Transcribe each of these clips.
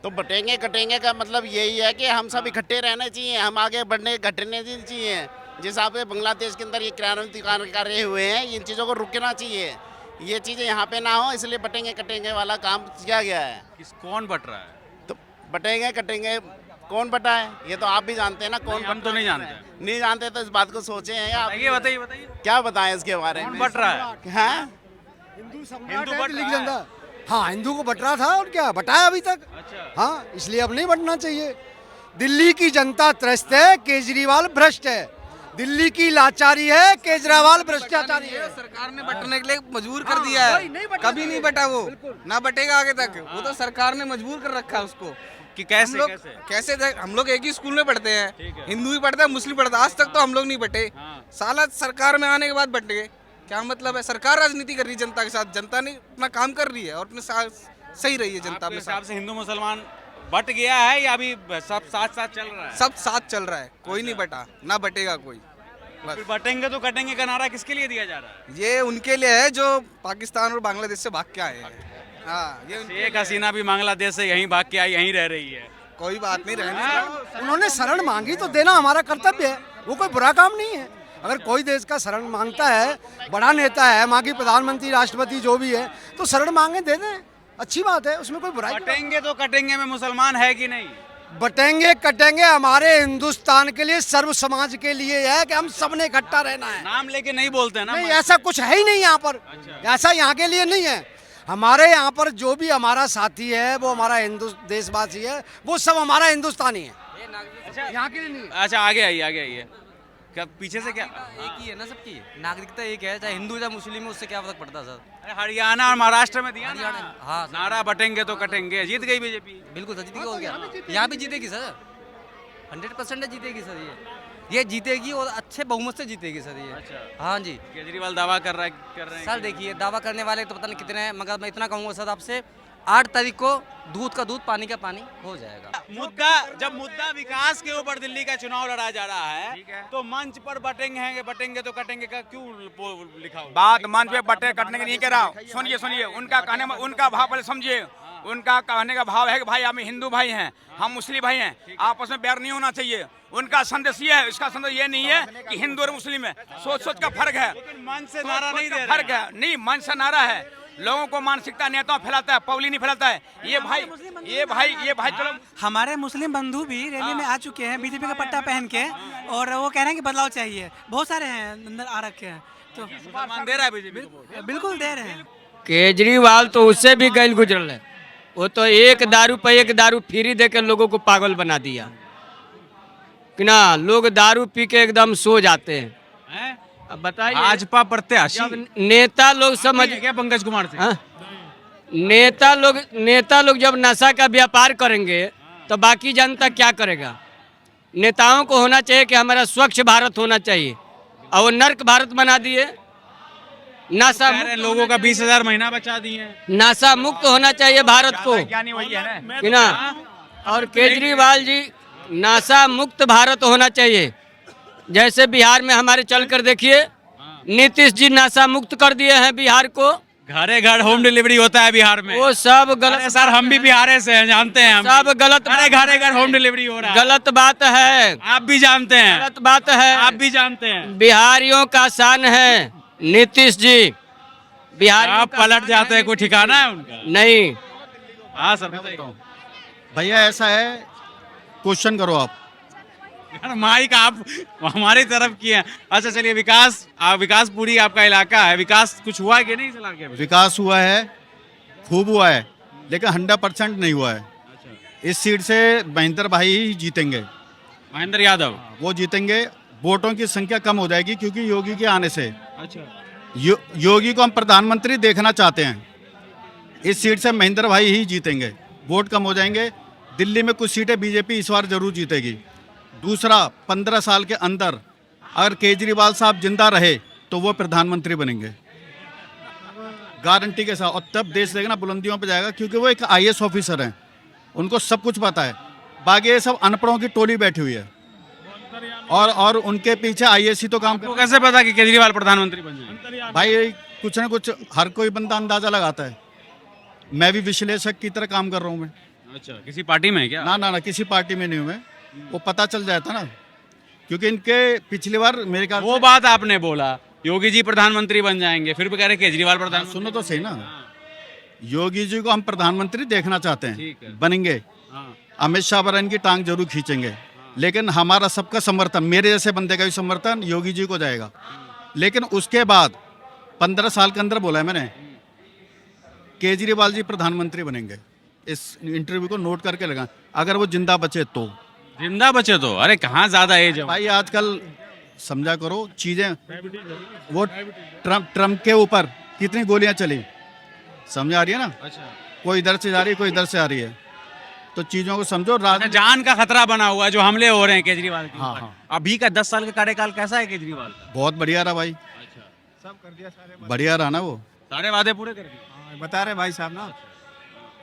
तो बटेंगे कटेंगे का मतलब यही है कि हम सब इकट्ठे रहना चाहिए, हम आगे बढ़ने घटने नहीं चाहिए। जिस हिसाब से बांग्लादेश के अंदर ये क्रांतिकारी कार्य हुए हैं, इन चीज़ों को रुकना चाहिए, ये चीज़ें यहाँ पे ना हो, इसलिए बटेंगे कटेंगे वाला काम किया गया है। कौन बट रहा है? तो बटेंगे कटेंगे कौन बटा है ये तो आप भी जानते हैं ना कौन हम तो नहीं जानते। नहीं जानते तो इस बात को सोचे हैं आप। बताइए बताइए क्या बताएं इसके बारे में? कौन बट रहा है? हाँ हिंदू हिंदू सम्राट बट है दिल्ली की रहा है। जनता। हाँ, हिंदू को बट रहा था और क्या बटाया अभी तक। अच्छा। हाँ, इसलिए अब नहीं बटना चाहिए। दिल्ली की जनता त्रस्त है, केजरीवाल भ्रष्ट है। दिल्ली की लाचारी है, केजरीवाल भ्रष्टाचारी है। सरकार ने बटने के लिए मजबूर कर दिया है, कभी नहीं बटा वो, ना बटेगा आगे तक। वो तो सरकार ने मजबूर कर रखा है उसको। कि कैसे हम लोग कैसे हम लोग एक ही स्कूल में पढ़ते हैं, हिंदू भी पढ़ता है मुस्लिम पढ़ता है, आज तक तो हम लोग नहीं बटे। साला सरकार में आने के बाद बट गए, क्या मतलब है? सरकार राजनीति कर रही है जनता के साथ, जनता ने अपना काम कर रही है और अपने साथ सही रही है जनता आपके में। हिसाब से हिंदू मुसलमान बट गया है या अभी सब साथ साथ चल रहा है? सब साथ चल रहा है, कोई नहीं बटा, ना बटेगा कोई। फिर बटेंगे तो कटेंगे का नारा किसके लिए दिया जा रहा है? ये उनके लिए है जो पाकिस्तान और बांग्लादेश से भाग के आए हैं। हाँ, ये शेख हसीना भी बांग्लादेश से यहीं भाग के आई, यहीं रह रही है। कोई बात नहीं, रहने दो। उन्होंने शरण मांगी तो देना हमारा कर्तव्य है, वो कोई बुरा काम नहीं है। अगर कोई देश का शरण मांगता है, बड़ा नेता है, मांगी प्रधानमंत्री राष्ट्रपति जो भी है, तो शरण मांगे दे दें, अच्छी बात है, उसमें कोई बुराई की बात बटेंगे तो कटेंगे में मुसलमान है कि नहीं? नहीं। बटेंगे कटेंगे हमारे हिंदुस्तान के लिए, सर्व समाज के लिए है कि हम सब ने इकट्ठा रहना है। नाम लेके नहीं बोलते हैं ना। नहीं, ऐसा कुछ है ही नहीं यहाँ पर। ऐसा यहाँ के लिए नहीं है। हमारे यहाँ पर जो भी हमारा साथी है वो हमारा हिंदू देशवासी है, वो सब हमारा हिंदुस्तानी है, यहाँ के लिए नहीं है। अच्छा आगे आइए। क्या पीछे से क्या? एक ही है ना सबकी, नागरिकता एक है, चाहे हिंदू चाहे मुस्लिम है, उससे क्या फर्क पड़ता है सर? अरे हरियाणा और महाराष्ट्र में दिया ना। हरियाणा, हाँ। नारा बटेंगे तो कटेंगे, जीत गई बीजेपी। बिल्कुल सर, जीतेगी और क्या, यहाँ भी जीतेगी सर, 100% जीतेगी सर। ये जीतेगी और अच्छे बहुमत से जीतेगी सर ये। अच्छा। हाँ जी। केजरीवाल दावा कर रहे हैं सर देखिए, दावा करने वाले तो पता नहीं कितने हैं, मगर मैं इतना कहूँगा सर आपसे, 8 तारीख को दूध का दूध पानी का पानी हो जाएगा। मुद्दा विकास के ऊपर दिल्ली का चुनाव लड़ा जा रहा है, तो मंच पर बटेंगे तो कटेंगे का क्यों लिखा हुआ? बात मंच पे बटे कटने की नहीं कह रहा। सुनिए उनका कहने में उनका भाव पहले समझिए। उनका कहने का भाव है कि भाई हम हिंदू भाई हैं, हम मुस्लिम भाई हैं, आपस में बैर नहीं होना चाहिए। उनका संदेश ये है, इसका संदेश ये नहीं है कि हिंदू और मुस्लिम है, सोच का फर्क है। मंच से नारा नहीं दे रहे फर्क है, नहीं मंच से नारा है, लोगों को मानसिकता नेताओं फैलाता है, पब्लिक नहीं फैलाता है। ये भाई चलो। हमारे मुस्लिम बंधु भी रैली में आ चुके हैं बीजेपी का पट्टा पहन के, और वो कह रहे हैं कि बदलाव चाहिए। बहुत सारे हैं अंदर आ रखे हैं, तो मुसलमान दे रहा है बीजेपी को। बिल्कुल दे रहे हैं। केजरीवाल तो उससे भी गैल गुजरल है। वो तो एक दारू पे एक दारू फ्री दे के लोगों को पागल बना दिया कि ना, लोग दारू पी के एकदम सो जाते हैं। अब बताइए, भाजपा प्रत्याशी जब नेता लोग समझ क्या पंकज कुमार से? हाँ? नेता लोग जब नशा का व्यापार करेंगे तो बाकी जनता क्या करेगा? नेताओं को होना चाहिए कि हमारा स्वच्छ भारत होना चाहिए, और वो नर्क भारत बना दिए। नशा लोगों का 20,000 महीना बचा दिए। नशा मुक्त होना चाहिए भारत को, ज्ञानी वही है ना। कि ना। और केजरीवाल जी, नशा मुक्त भारत होना चाहिए। जैसे बिहार में हमारे चल कर देखिए, नीतीश जी नशा मुक्त कर दिए हैं बिहार को। घरे घर होम डिलीवरी होता है बिहार में। वो सब गलत। अरे सर हम भी बिहार से हैं, जानते हैं हम। सब गलत। अरे घरे घर होम डिलीवरी हो रहा है। गलत बात है, आप भी जानते हैं। गलत बात है, आप भी जानते हैं। बिहारियों का शान है नीतीश जी। बिहार आप पलट जाते हैं, कोई ठिकाना है उनका? नहीं। हाँ सर बताइए। भैया ऐसा है, क्वेश्चन करो आप। यार माइक आप हमारी तरफ किए हैं। अच्छा चलिए, विकास पूरी आपका इलाका है, विकास कुछ हुआ है कि नहीं इस इलाके में? विकास हुआ है, खूब हुआ है, लेकिन 100% नहीं हुआ है। इस सीट से महेंद्र भाई ही जीतेंगे। महेंद्र यादव वो जीतेंगे, वोटों की संख्या कम हो जाएगी क्योंकि योगी के आने से। अच्छा। योगी को हम प्रधानमंत्री देखना चाहते हैं। इस सीट से महेंद्र भाई ही जीतेंगे, वोट कम हो जाएंगे। दिल्ली में कुछ सीटें बीजेपी इस बार जरूर जीतेगी। दूसरा, 15 साल के अंदर अगर केजरीवाल साहब जिंदा रहे तो वो प्रधानमंत्री बनेंगे, गारंटी के साथ। और तब देश देखना बुलंदियों पे जाएगा, क्योंकि वो एक IAS ऑफिसर हैं, उनको सब कुछ पता है। बाकी ये सब अनपढ़ों की टोली बैठी हुई है, और उनके पीछे IAS ही तो काम आपको कैसे पता कि केजरीवाल प्रधानमंत्री बन जाए? भाई कुछ ना कुछ हर कोई बंदा अंदाजा लगाता है। मैं भी विश्लेषक की तरह काम कर रहा हूँ मैं। अच्छा, किसी पार्टी में है क्या? ना ना ना, किसी पार्टी में नहीं हूँ मैं। वो पता चल जाता ना, क्योंकि इनके पिछली बार मेरे ख्याल वो बात आपने बोला योगी जी प्रधानमंत्री बन जाएंगे, फिर भी कह रहे केजरीवाल प्रधानमंत्री। सुनो तो सही ना, योगी जी को हम प्रधानमंत्री देखना चाहते ठीक है। हैं, बनेंगे। हाँ, अमित शाह पर इनकी टांग जरूर खींचेंगे, लेकिन हमारा सबका समर्थन, मेरे जैसे बंदे का भी समर्थन योगी जी को जाएगा। लेकिन उसके बाद 15 साल के अंदर बोला है मैंने, केजरीवाल जी प्रधानमंत्री बनेंगे। इस इंटरव्यू को नोट करके लगा, अगर वो जिंदा बचे तो। जिंदा बचे तो? अरे कहाँ ज्यादा एज है। भाई आजकल समझा करो चीजें, वो ट्रम्प के ऊपर कितनी गोलियां चली, समझ आ रही है ना? अच्छा, कोई इधर से जा रही है, कोई इधर से आ रही है, तो चीजों को समझो। जान का खतरा बना हुआ है जो हमले हो रहे हैं केजरीवाल के हाँ, ऊपर। हाँ। अभी का 10 साल का कार्यकाल कैसा है केजरीवाल का? बहुत बढ़िया रहा भाई, बढ़िया रहा ना वो। सारे वादे पूरे कर दिए। बता रहे भाई साहब ना,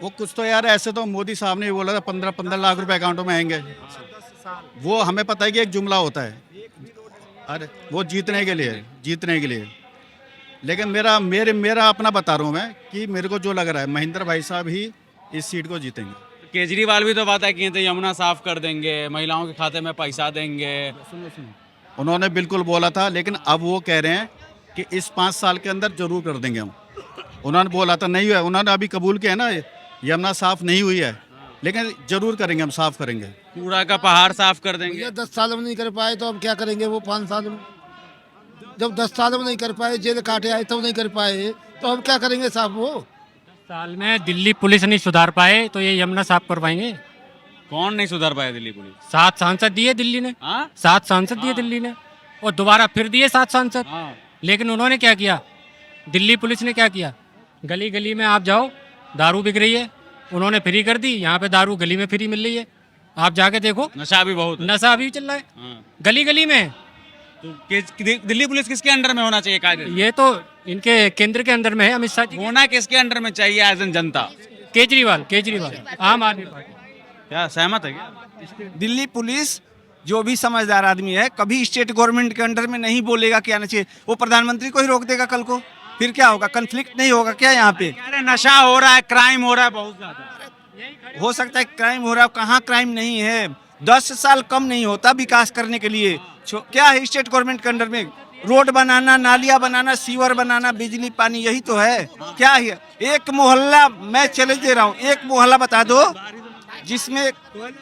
वो कुछ तो यार, ऐसे तो मोदी साहब ने बोला था 15-15 लाख रुपए अकाउंटों में आएंगे। वो हमें पता है कि एक जुमला होता है, अरे वो जीतने के लिए। लेकिन मेरा अपना बता रहा हूँ मैं कि मेरे को जो लग रहा है महेंद्र भाई साहब ही इस सीट को जीतेंगे। केजरीवाल भी तो वादा किए थे यमुना साफ कर देंगे, महिलाओं के खाते में पैसा देंगे। उन्होंने बिल्कुल बोला था, लेकिन अब वो कह रहे हैं कि इस 5 साल के अंदर जरूर कर देंगे हम। उन्होंने बोला था, नहीं हुआ, उन्होंने अभी कबूल किया ना, यमुना साफ नहीं हुई है, लेकिन जरूर करेंगे, हम साफ करेंगे। कूड़ा का पहाड़ साफ कर देंगे। 10 साल में नहीं कर पाए तो अब क्या करेंगे वो 5 साल में? जब 10 साल में नहीं कर पाए, जेल काटे आए तब नहीं कर पाए, तो हम क्या करेंगे साहब? वो साल में दिल्ली पुलिस नहीं सुधार पाए तो ये यमुना साफ करवाएंगे? कौन नहीं सुधार पाया दिल्ली पुलिस? 7 सांसद दिए दिल्ली ने। हाँ? 7 सांसद दिए दिल्ली ने, और दोबारा फिर दिए 7 सांसद। हाँ। लेकिन उन्होंने क्या किया? दिल्ली पुलिस ने क्या किया? गली गली में आप जाओ, दारू बिक रही है, उन्होंने फ्री कर दी। यहाँ पे दारू गली में फ्री मिल रही है, आप जाके देखो। नशा भी बहुत है। नशा अभी चल रहा है हाँ। गली गली में। तो दिल्ली पुलिस किसके अंडर में होना चाहिए कायदे? ये तो इनके केंद्र के अंदर में है, अमित शाह जी। होना किसके अंडर में चाहिए एज एन जनता? केजरीवाल आम आदमी पार्टी। क्या सहमत है क्या? दिल्ली पुलिस जो भी समझदार आदमी है कभी स्टेट गवर्नमेंट के अंडर में नहीं बोलेगा कि आना चाहिए। वो प्रधानमंत्री को ही रोक देगा कल को, फिर क्या होगा? कन्फ्लिक्ट नहीं होगा क्या यहाँ पे? अरे नशा हो रहा है, क्राइम हो रहा है बहुत ज्यादा। हो सकता है क्राइम हो रहा है, कहाँ क्राइम नहीं है? 10 साल कम नहीं होता विकास करने के लिए। क्या है स्टेट गवर्नमेंट के अंडर में? रोड बनाना, नालियाँ बनाना, सीवर बनाना, बिजली पानी, यही तो है। क्या है? एक मोहल्ला, मैं चैलेंज दे रहा हूँ, एक मोहल्ला बता दो जिसमें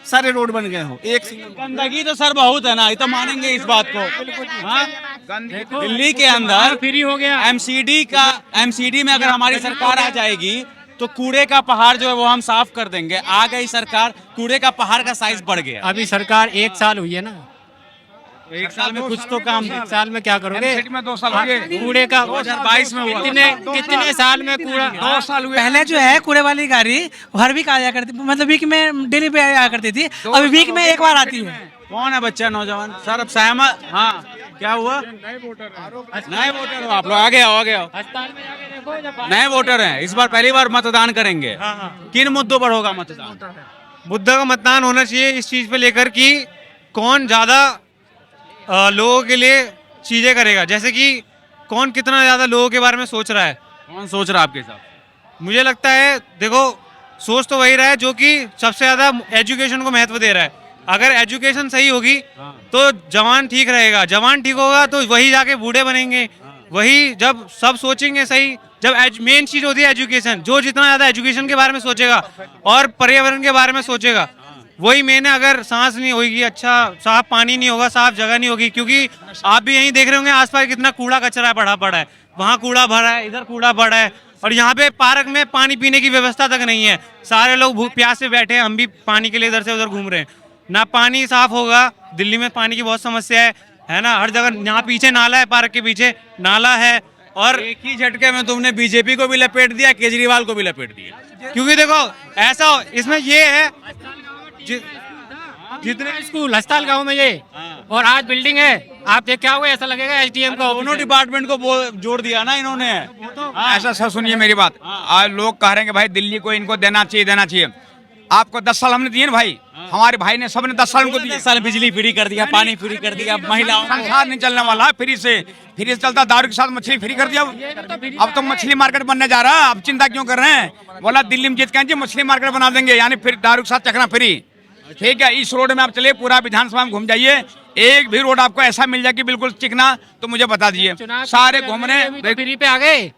सारे रोड बन गए हो। एक गंदगी तो सर बहुत है ना, ये तो मानेंगे इस बात को। हाँ? दिल्ली के अंदर फ्री हो गया। एमसीडी में अगर हमारी सरकार आ जाएगी तो कूड़े का पहाड़ जो है वो हम साफ कर देंगे। आ गई सरकार, कूड़े का पहाड़ का साइज बढ़ गया। अभी सरकार 1 साल हुई है ना, 1 साल में कुछ तो काम। 1 साल में क्या करोगे? में 2 साल हो गए। कूड़े का 2022 में हुआ। कितने साल में कूड़ा? 2 साल हुए। पहले जो है कूड़े वाली गाड़ी हर वीक आया करती, मतलब वीक में डेली पे आया करती थी, अभी वीक में एक बार आती है। कौन है बच्चा नौजवान? सर अब सहमत? हाँ, क्या हुआ? नए वोटर हो आप लोग? आगे आओ। नए वोटर हैं, इस बार पहली बार मतदान करेंगे। किन मुद्दों पर होगा मतदान? मुद्दा का मतदान होना चाहिए इस चीज पे लेकर कि कौन ज्यादा लोगों के लिए चीजें करेगा, जैसे कि कौन कितना ज्यादा लोगों के बारे में सोच रहा है। कौन सोच रहा है आपके साथ? मुझे लगता है देखो, सोच तो वही रहा है जो कि सबसे ज्यादा एजुकेशन को महत्व दे रहा है। अगर एजुकेशन सही होगी तो जवान ठीक रहेगा, जवान ठीक होगा तो वही जाके बूढ़े बनेंगे। वही जब सब सोचेंगे सही, जब मेन चीज होती है एजुकेशन, जो जितना ज्यादा एजुकेशन के बारे में सोचेगा और पर्यावरण के बारे में सोचेगा वही मेन है। अगर सांस नहीं होगी, अच्छा साफ पानी नहीं होगा, साफ जगह नहीं होगी, क्योंकि आप भी यहीं देख रहे होंगे आसपास कितना कूड़ा कचरा पड़ा है, वहाँ कूड़ा भरा है, इधर कूड़ा पड़ा है, और यहाँ पे पार्क में पानी पीने की व्यवस्था तक नहीं है। सारे लोग प्यास से बैठे हैं, हम भी पानी के लिए इधर से उधर घूम रहे हैं। ना पानी साफ होगा, दिल्ली में पानी की बहुत समस्या है ना, हर जगह। यहाँ पीछे नाला है, पार्क के पीछे नाला है, और एक ही झटके में तुमने बीजेपी को भी लपेट दिया, केजरीवाल को भी लपेट दिया। क्योंकि देखो ऐसा इसमें ये है, जितने स्कूल अस्पताल गाँव में ये, और आज बिल्डिंग है, आप देख क्या हुआ, ऐसा लगेगा एसडीएम का दोनों डिपार्टमेंट को जोड़ दिया ना इन्होंने। ऐसा सर सुनिए मेरी बात, आज लोग कह रहे हैं कि भाई दिल्ली को इनको देना चाहिए। आपको 10 साल हमने दिए ना भाई, हमारे भाई ने सबने 10 साल उनको दिए। 10 साल बिजली फ्री कर दिया, पानी फ्री कर दिया, महिलाओं को संसार नहीं चलने वाला फ्री से चलता, दारू के साथ मछली फ्री कर दिया। अब तो मछली मार्केट बनने जा रहा है, अब चिंता क्यों कर रहे हैं? बोला दिल्ली में जीत के जी मछली मार्केट बना देंगे, यानी फिर दारू के साथ चखना फ्री। ठीक है, इस रोड में आप चलिए, पूरा विधानसभा में घूम जाइए, एक भी रोड आपको ऐसा मिल जाए कि बिल्कुल चिकना, तो मुझे बता दीजिए। सारे घूमने फ्री पे आ गए,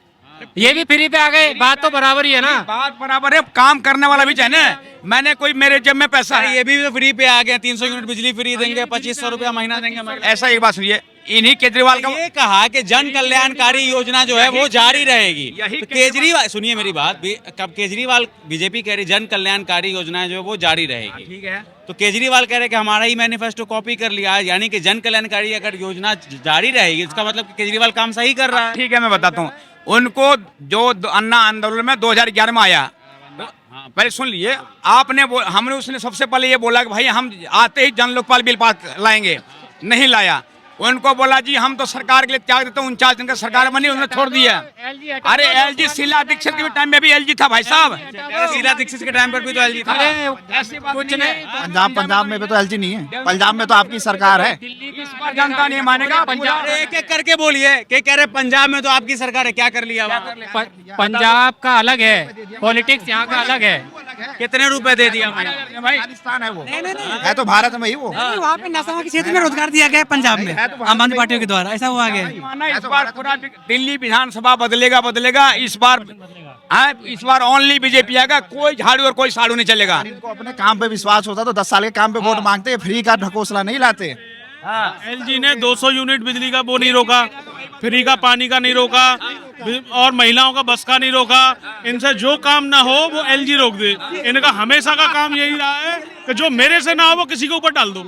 ये भी फ्री पे आ गए, बात तो बराबर ही है ना। बात बराबर है, काम करने वाला भी चाहिए ना। मैंने कोई मेरे जेब में पैसा है, ये भी तो फ्री पे आ गया, 300 यूनिट बिजली फ्री देंगे, 2500 रुपया महीना देंगे। ऐसा एक बात सुनिए, इन्हीं केजरीवाल का ये कहा कि जन कल्याणकारी योजना जो है वो जारी रहेगी। तो केजरीवाल, सुनिए मेरी बात, कब केजरीवाल, बीजेपी कह रही जन कल्याणकारी योजनाएं जो है वो जारी रहेगी, ठीक है, तो केजरीवाल कह रहे कि हमारा ही मैनिफेस्टो कॉपी कर लिया, यानी कि जन कल्याणकारी अगर योजना जारी रहेगी इसका मतलब केजरीवाल काम सही कर रहा है। ठीक है, मैं बताता हूँ उनको, जो अन्ना आंदोलन में 2011 में आया, पहले सुन लिए आपने, हमने उसने सबसे पहले ये बोला कि भाई हम आते ही जन लोकपाल बिल पास लाएंगे, नहीं लाया। उनको बोला जी हम तो सरकार के लिए त्याग देते हैं, 49 दिन का सरकार बनी, उन्होंने छोड़ दिया। अरे एलजी शीला दीक्षित के टाइम में भी एलजी था भाई साहब, शीला दीक्षित के टाइम पर भी तो एलजी था। कुछ नहीं, पंजाब में भी तो एलजी नहीं है, पंजाब में तो आपकी सरकार है। इस बार जनता नहीं मानेगा। एक एक करके बोलिए, कि कह रहे पंजाब में तो आपकी सरकार है, क्या कर लिया? पंजाब का अलग है, पॉलिटिक्स यहाँ का अलग है। कितने रुपए दे दिया भाई? राजस्थान है वो, है तो भारत में ही वो। वहाँ पे नशा के क्षेत्र में रोजगार दिया गया है पंजाब में आम आदमी पार्टियों के द्वारा, ऐसा हुआ गया। इस बार पूरा दिल्ली विधानसभा बदलेगा इस बार। इस बार ओनली बीजेपी आएगा, कोई झाड़ू और कोई साड़ू नहीं चलेगा। इनको अपने काम पे विश्वास होता तो 10 साल के काम पे वोट मांगते हैं, फ्री का ढकोसला नहीं लाते। एलजी ने 200 यूनिट बिजली का वो नहीं रोका, फ्री का पानी का नहीं रोका, और महिलाओं का बस का नहीं रोका। इनसे जो काम ना हो वो एलजी रोक दे। इनका हमेशा का काम यही रहा है कि जो मेरे से ना हो वो किसी के ऊपर डाल दो।